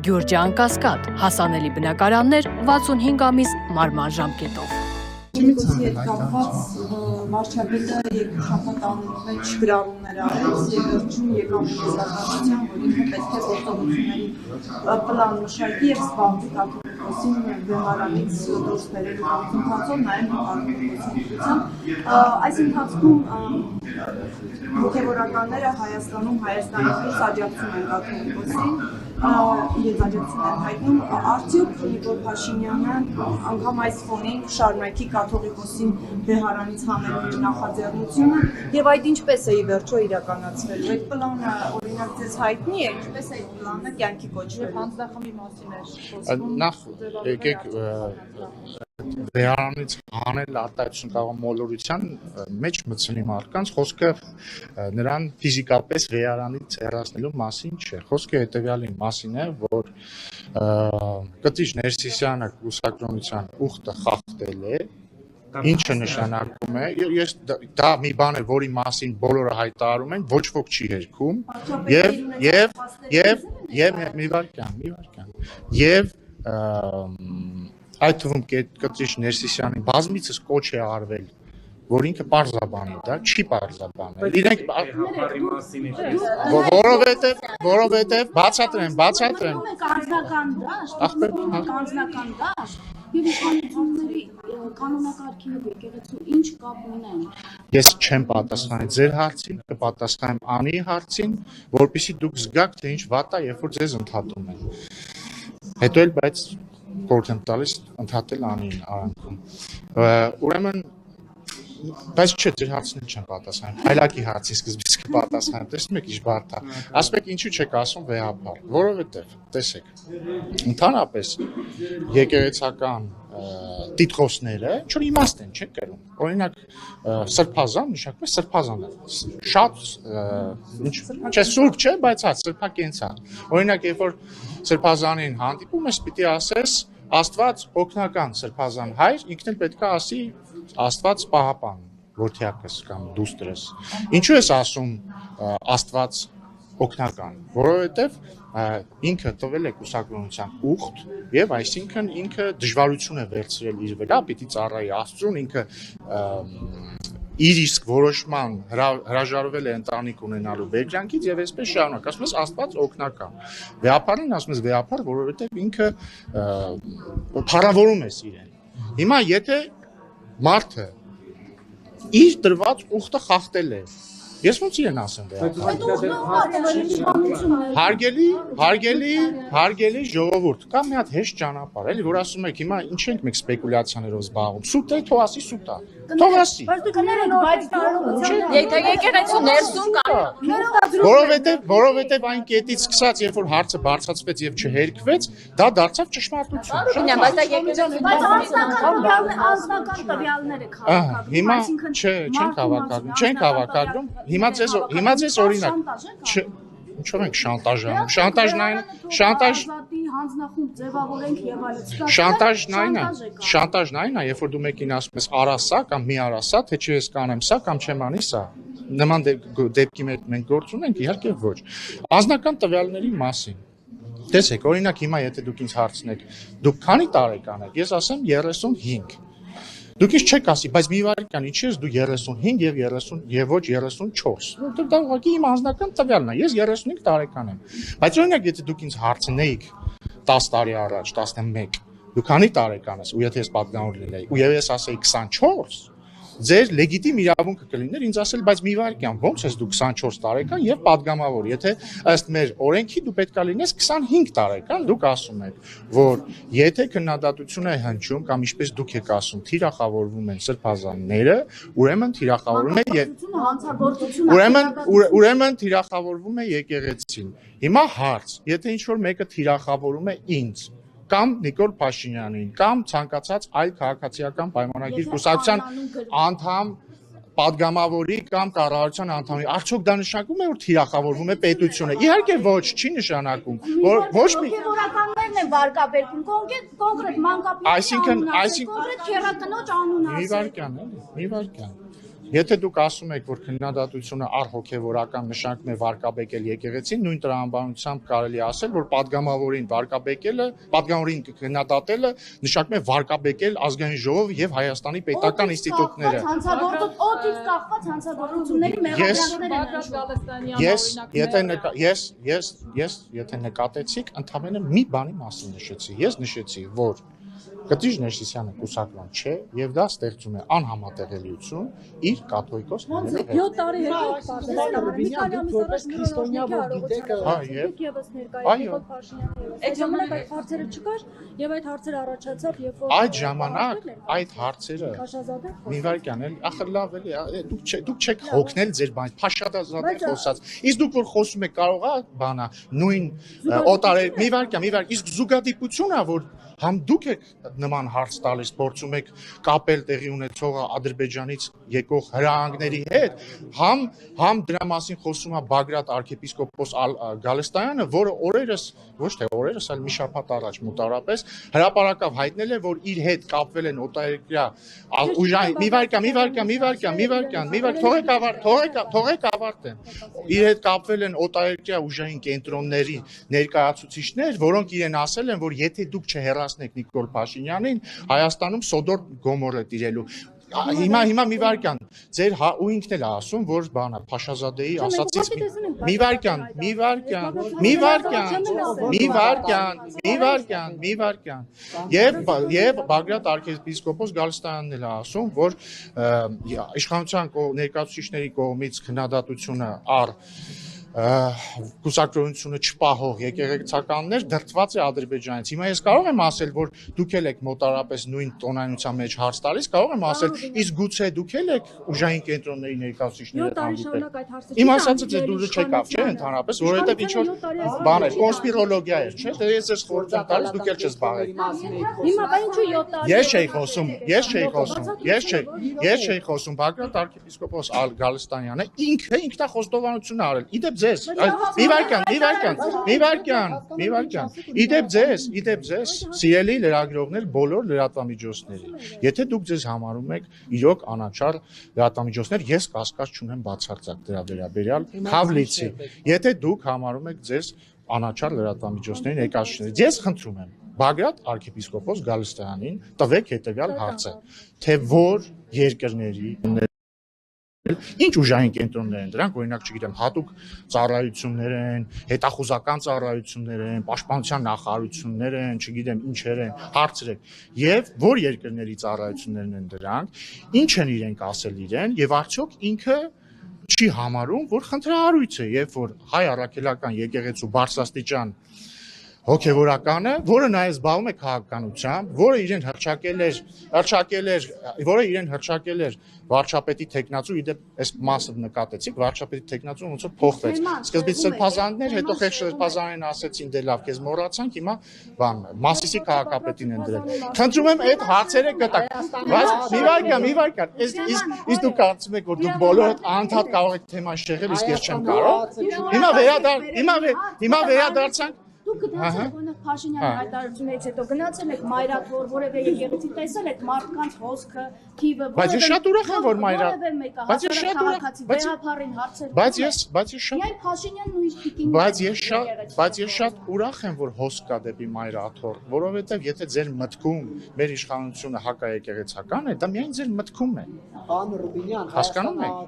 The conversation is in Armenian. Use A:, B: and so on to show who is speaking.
A: Գյուրջան Կասկադ, հասանելի բնակարաններ 65 ամիս մարման ժամկետով։
B: Չինիկոսի հետ կապված վարչապետը երկուշաբաթ մեջ գրառումներ արեց եւ վերջում եկավ նախաձեռնության, որ ինքը պետք է գործողությունների պլան մշակի եւ զբաղվի կաթողիկոսին վեհարանից դուրս բերելու գործընթացով, նաեւ արտադրությամբ։ Այս ընթացքում հոգեվորականները Հայաստանի դուրս աջակցում են կաթողիկոսին, իրենց աջակցություն են հայտնում, արդյոք Նիկոլ Փաշինյանը անգամ այս ֆոնին շարունակի կաթողիկոսին վեհարանից հանելու իր նախաձեռնությունը եւ այդ ինչպես է ի վերջո իրականացվելու։ Այդ պլանը օրինակ ձեզ հայտնի է, ինչպես է այդ պլանը կյանքի կոչվել, հանձնախմբի մասին է խոսվում։
C: Նախ եկեք վեհարանից հանել արտահայտություն կարող մոլորության մեջ մտցնի մարդկանց, խոսքը նրան ֆիզիկապես վեհարանից հեռացնելու մասին չէ, խոսքը հետևյալի մասին է, որ Կտիչ Ներսիսյանը կուսակրոնության ուխտը խախտել է, ինչը նշանակում է, դա մի բան է, որի մասին բոլորը հայտարարում են, ոչ ոք չի հերքում, եւ այդ թվում Կտիչ Ներսիսյանին բազմիցս կոչ է արվել, որ ինքը պարզաբանի, դա չի պարզաբանել։ Իրենք որովհետև բացատրեմ։
D: Անձնական դաշտ եւ իշխանությունների կանոնակարգի հետ եկեղեցու ինչ կապ ունեն։
C: Ես չեմ պատասխանի ձեր հարցին, կպատասխանեմ Անի հարցին, որպեսզի դուք զգաք, թե ինչ վատ է, երբ որ ձեզ ընդհատում են։ Հետո էլ բայց գործ եմ տալիս ընդհատել Անին արանքում։ Ուրեմն բայց չէ, ձեր հարցին չեմ պատասխանում։ Այլակի հարցի սկզբից կպատասխանեմ, տեսնում եք ինչ բարդ է։ Ասում եք ինչու չեք ասում վեհապար, որովհետև տեսեք, ընդհանրապես եկեղեցական տիտղոսները ինչ որ իմաստ են, չեք կրում։ Օրինակ սրբազան նշանակում է սրբազան, շատ չէ սուրբ չէ, բայց հա սրբակենցա։ Օրինակ երբ որ սրբազանին հանդիպում ես, պիտի ասես Աստված օգնական սրբազան հայր, ինքն էլ պետք է ասի Աստված պահապան, որդիակս կամ դուստրս։ Ինչու ես ասում Աստված օգնական, որովհետև ինքը տվել է կուսակրոնության ուխտ եւ այսինքն ինքը դժվարություն է վերցրել իր վրա, պիտի ծառայի Աստծուն, ինքը իր իսկ որոշման հրաժարվել է ընտանիք ունենալու բերկրանքից եւ այսպես շարունակ, ասում ես Աստված օգնական։ Վեհապարին ասում ես վեհապար, որովհետեւ ինքը փառավորում ես իրեն։ Հիմա եթե մարդը իր դրված ուխտը խախտել է, ես ոնց իրեն ասեմ հարգելի ժողովուրդ, կա մի հատ հեշտ ճանապարհ, էլի, որ ասում եք հիմա ինչ ենք մենք սպեկուլյացիաներով զբաղվում։ Սուտ է, թող ասի սուտ է։ Թող ասի։
A: Եթե եկեղեցու ներսում
C: Որովհետև այն կետից սկսած, երբ որ հարցը բարձրացվեց եւ չհերկվեց, դա դարձավ ճշմարտություն։
D: Անձնական տվյալները քաղաքական,
C: հիմա չէ, չենք հավաքագրում։ Հիմա ձեզ օրինակ, ինչով ենք շանտաժ անում։
D: հանձնախումբ ձևավորենք եւ այլն։
C: Շանտաժն այն է, երբ որ դու մեկին ասում ես արա սա կամ մի արա սա, թե չէ ես կանեմ սա կամ չեմ անի սա։ Նման դեպքի մեջ մենք գործ ունենք, իհարկե ոչ։ Անձնական տվյալների մասին։ Տեսեք, օրինակ հիմա եթե դուք ինձ հարցնեք, դուք քանի տարեկան եք, ես ասեմ 35։ Դուք ինչ չեք ասի, բայց մի վարքյան ինչի ես դու 35 եւ ոչ 34։ Որտեղ դա ուղղակի իմ անձնական տվյալն է։ Ես 35 տարեկան եմ։ Բայց օրինակ եթե դուք ինձ հարցնեիք 10 տարի առաջ, 11, դու քանի տարեկան ես, ու եթե ես պատգամավոր լինեի, ու ես ասեի 24, ձեր լեգիտիմ իրավունքը կլիներ ինձ ասել, բայց մի վարքյան, ո՞նց ես դու 24 տարեկան եւ պատգամավոր, եթե ըստ մեր օրենքի դու պետք է լինես 25 տարեկան, դուք ասում եք, որ եթե քննադատություն է հնչում կամ ինչպես դուք եք ասում, թիրախավորվում են սրբազանները, ուրեմն թիրախավորվում է եկեղեցին։ Հիմա հարց, եթե ինչ որ մեկը թիրախավորում է ինձ կամ Նիկոլ Փաշինյանին, կամ ցանկացած այլ քաղաքացիական պայմանագիր կուսակցության անդամ, պատգամավորի կամ կառավարության անդամի, արդյոք դա նշանակում է, որ թիրախավորվում է պետությունը։ Իհարկե ոչ, չի նշանակում, որ ոչ մի
D: հոգեվորականներն են վարկաբերվում, կոնկրետ մանկապետի անունը, կոնկրետ քերակնոջ անունը։
C: Մի վարքյան։ Եթե դուք ասում եք, որ քննադատությունը առհոգևորական նշանակում է վարկաբեկել եկեղեցին, նույն տրամաբանությամբ կարելի ասել, որ падգամավորին վարկաբեկելը, падգամավորին քննադատելը նշանակում է վարկաբեկել ազգային ժողովը եւ Հայաստանի պետական ինստիտուտները։
D: Օդից կախված հանցագործությունների մեղադրանքներ
C: Ես եթե նկատեցիք, ընդհանրապես մի բանի մասին նշեցի։ Ես նշեցի, որ Կտիժ Ներսիսյանը կուսակրոն չէ եւ դա ստեղծում է անհամատեղելիություն իր կաթողիկոս լինելու հետ։
D: 7 տարի հետո մի քանի ամիս առաջ քրիստոնյա որ գիտեք եւս ներկայացավ Փաշինյանը։ Այդ ժամանակ այդ հարցերը չկար եւ այդ հարցերը առաջացավ երբ որ
C: Այդ ժամանակ այդ հարցերը Միվարյան էլի ախր լավ էլի դուք չեք հոգնել ձեր բանից Փաշադազադը խոսած իսկ դուք որ խոսում եք կարող է բանա նույն օտարեր Միվարյան իսկ զուգադիպությունա որ համ դուք եք նման հարց տալիս փորձում եք կապել տեղի ունեցողը Ադրբեջանից եկող հրահանգների հետ համ դրա մասին խոսում է Բագրատ arczepiskopos Գալստայանը որը օրերս ոչ թե օրերս այլ մի շաբաթ առաջ մոտարապես հրապարակավ հայտնել է որ իր հետ կապվել են օտարերկրյա ուժային թողեք ավարտեն իր հետ կապվել են օտարերկրյա ուժային կենտրոնների ներկայացուցիչներ որոնք իրեն ասել են որ եթե դուք չհեռացնեք Նիկոլ Փաշինյանին Հայաստանում Սոդոր Գոմոր է տիրելու Հիմա մի վարքյան ձեր ու ինքն էլ ասում որ բանա Փաշազադեի ասածից մի վարքյան եւ Բագրատ arczepiskopos Գալստյանն էլ ասում որ իշխանության ներկայացուցիչների կողմից քննադատությունը կուսակրոնությունը չպահող եկեղեցականներ դրտված է Ադրբեջանից։ Հիմա ես կարող եմ ասել, որ դուք եք մոտարապես նույն տոնայնության մեջ հարց տալիս, կարող եմ ասել, իսկ գուցե դուք եք ուժային կենտրոնների ներկայացուցիչները հանդիպել։ Իմ ասածը ձեր դուրս չեկավ, չէ՞, ընդհանրապես, որովհետև ինչ-որ բան էր, կոնսպիրոլոգիա էր, չէ՞, դե ես ես խորհուրդ եմ տալիս, դուք էլ չզբաղեք։
D: Հիմա բա ինչու 7 տարի։
C: Ես չէի խոսում, Բագրատ arczepiskopos Գալստանյանը ինքը ինքնախոստովանություն արել։ Իդեպ ձեզ, մի վարքյան, իդեպ ձեզ, սիրելի լրագրողներ բոլոր լրատվամիջոցների, եթե դուք ձեզ համարում եք իրոք անաչառ լրատվամիջոցներ, ես կասկած չունեմ բացարձակ դրա վերաբերյալ Քավլիցի, եթե դուք համարում եք ձեզ անաչառ լրատվամիջոցների ներկայացուցիչներ, ես խնդրում եմ Բագրատ arczepiskopos Գալստյանին տվեք հետևյալ հարցը, թե որ երկրների Ինչ ուժային կենտրոններ են դրանք, օրինակ, չգիտեմ, հատուկ ծառայություններ են, հետախուզական ծառայություններ են, պաշտպանության նախարարություններ են, չգիտեմ, ինչեր են, հարցրեք, եւ որ երկրների ծառայություններն են դրանք, ինչ են իրենք ասել իրեն, եւ արդյոք ինքը չի համարում, որ խնդրահարույց է, երբ որ հայ առաքելական եկեղեցու բարձրաստիճան հոգևորականը, որը նաև զբաղվում է քաղաքականությամբ, որը իրեն հռչակել էր վարչապետի տեխնացու, իդեպ այս մասը նկատեցիք, վարչապետի տեխնացուն ոնց որ փոխվեց։ Սկզբից սրբազաններ, հետո խեղճ սրբազանին ասեցին դե լավ, քեզ մոռացանք, հիմա բան Մասիսի քաղաքապետին են դրել։ Խնդրում եմ այդ հարցերը գտակ։ Բայց մի վարքան, իսկ դուք կարծում եք, որ դուք բոլորդ անդադ կարող եք թեման շեղել, իսկ ես չեմ կարող։ Հիմա վերադարձանք
D: Դուք գնացել եք Փաշինյանի հայտարարությունից հետո գնացել եք Մայրաթոր, որևէ եկեղեցի տեսել եք մարդկանց հոսքը, թիվը,
C: Բայց ես շատ ուրախ եմ որ Բայց ես շատ ուրախ եմ որ հոսք կա դեպի Մայրաթոր, որովհետև եթե ձեր մտքում մեր իշխանությունը հակաեկեղեցական է, դա միայն ձեր մտքում է։ Հասկանում եք։